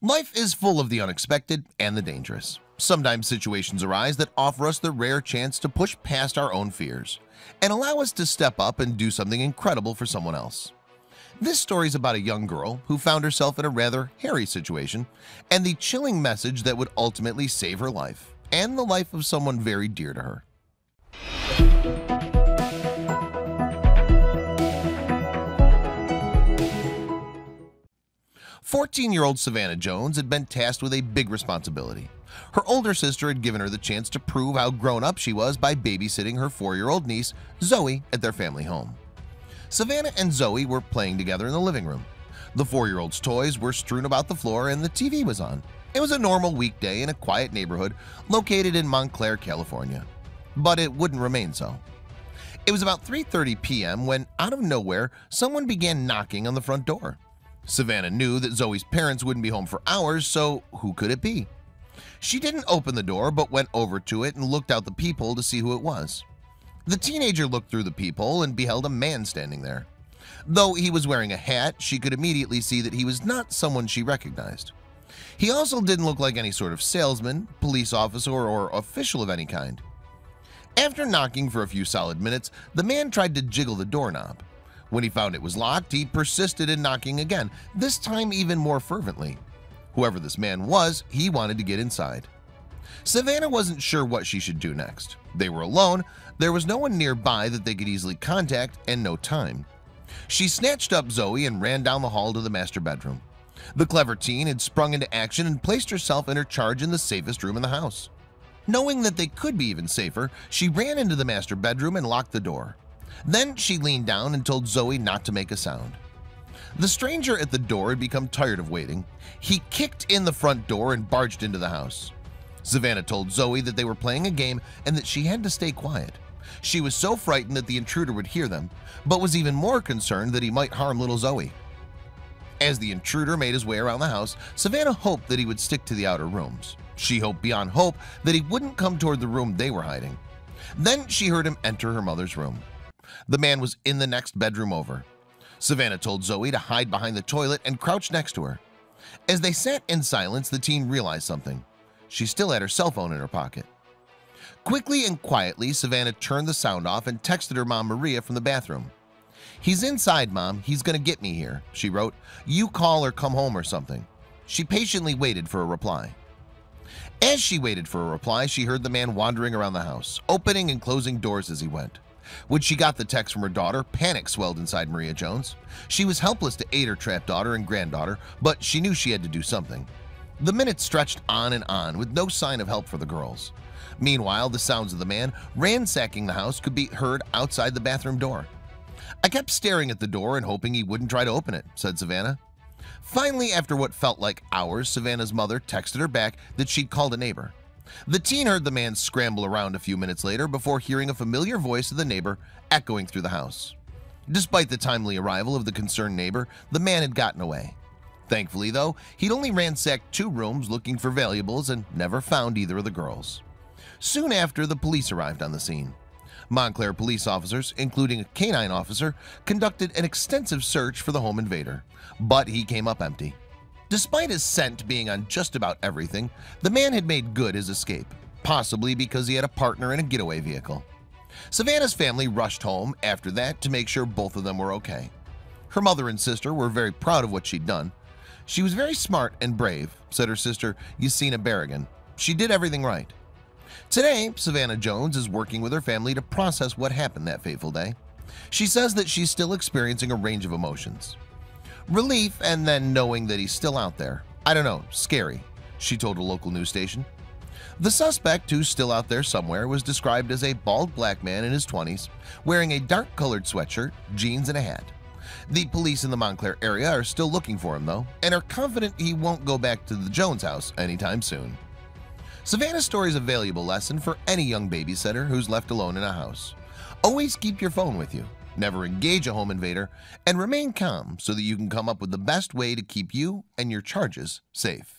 Life is full of the unexpected and the dangerous. Sometimes situations arise that offer us the rare chance to push past our own fears and allow us to step up and do something incredible for someone else. This story is about a young girl who found herself in a rather hairy situation and the chilling message that would ultimately save her life and the life of someone very dear to her. 14-year-old Savannah Jones had been tasked with a big responsibility. Her older sister had given her the chance to prove how grown up she was by babysitting her 4-year-old niece Zoe at their family home. Savannah and Zoe were playing together in the living room. The 4-year-old's toys were strewn about the floor and the TV was on. It was a normal weekday in a quiet neighborhood located in Montclair, California. But it wouldn't remain so. It was about 3:30 p.m. when, out of nowhere, someone began knocking on the front door. Savannah knew that Zoe's parents wouldn't be home for hours, so who could it be? She didn't open the door but went over to it and looked out the peephole to see who it was. The teenager looked through the peephole and beheld a man standing there. Though he was wearing a hat, she could immediately see that he was not someone she recognized. He also didn't look like any sort of salesman, police officer, or official of any kind. After knocking for a few solid minutes, the man tried to jiggle the doorknob. When he found it was locked, he persisted in knocking again, this time even more fervently. Whoever this man was, he wanted to get inside. Savannah wasn't sure what she should do next. They were alone, there was no one nearby that they could easily contact, and no time. She snatched up Zoe and ran down the hall to the master bedroom. The clever teen had sprung into action and placed herself in her charge in the safest room in the house. Knowing that they could be even safer, she ran into the master bedroom and locked the door. Then she leaned down and told Zoe not to make a sound. The stranger at the door had become tired of waiting. He kicked in the front door and barged into the house. Savannah told Zoe that they were playing a game and that she had to stay quiet. She was so frightened that the intruder would hear them, but was even more concerned that he might harm little Zoe. As the intruder made his way around the house, Savannah hoped that he would stick to the outer rooms. She hoped beyond hope that he wouldn't come toward the room they were hiding. Then she heard him enter her mother's room. The man was in the next bedroom over. Savannah told Zoe to hide behind the toilet and crouch next to her. As they sat in silence, the teen realized something. She still had her cell phone in her pocket. Quickly and quietly, Savannah turned the sound off and texted her mom Maria from the bathroom. "He's inside, Mom. He's gonna get me here," she wrote. "You call or come home or something." She patiently waited for a reply. As she waited for a reply, she heard the man wandering around the house, opening and closing doors as he went. When she got the text from her daughter, panic swelled inside Maria Jones. She was helpless to aid her trapped daughter and granddaughter, but she knew she had to do something. The minutes stretched on with no sign of help for the girls. Meanwhile, the sounds of the man ransacking the house could be heard outside the bathroom door. "I kept staring at the door and hoping he wouldn't try to open it," said Savannah. Finally, after what felt like hours, Savannah's mother texted her back that she'd called a neighbor. The teen heard the man scramble around a few minutes later before hearing a familiar voice of the neighbor echoing through the house. Despite the timely arrival of the concerned neighbor, the man had gotten away. Thankfully, though, he'd only ransacked 2 rooms looking for valuables and never found either of the girls. Soon after, the police arrived on the scene. Montclair police officers, including a canine officer, conducted an extensive search for the home invader, but he came up empty. Despite his scent being on just about everything, the man had made good his escape, possibly because he had a partner in a getaway vehicle. Savannah's family rushed home after that to make sure both of them were okay. Her mother and sister were very proud of what she'd done. "She was very smart and brave," said her sister Yasina Berrigan. "She did everything right." Today, Savannah Jones is working with her family to process what happened that fateful day. She says that she's still experiencing a range of emotions. Relief, and then knowing that he's still out there. "I don't know, scary," she told a local news station. The suspect, who's still out there somewhere, was described as a bald black man in his 20s, wearing a dark-colored sweatshirt, jeans, and a hat. The police in the Montclair area are still looking for him, though, and are confident he won't go back to the Jones house anytime soon. Savannah's story is a valuable lesson for any young babysitter who's left alone in a house. Always keep your phone with you, never engage a home invader, and remain calm so that you can come up with the best way to keep you and your charges safe.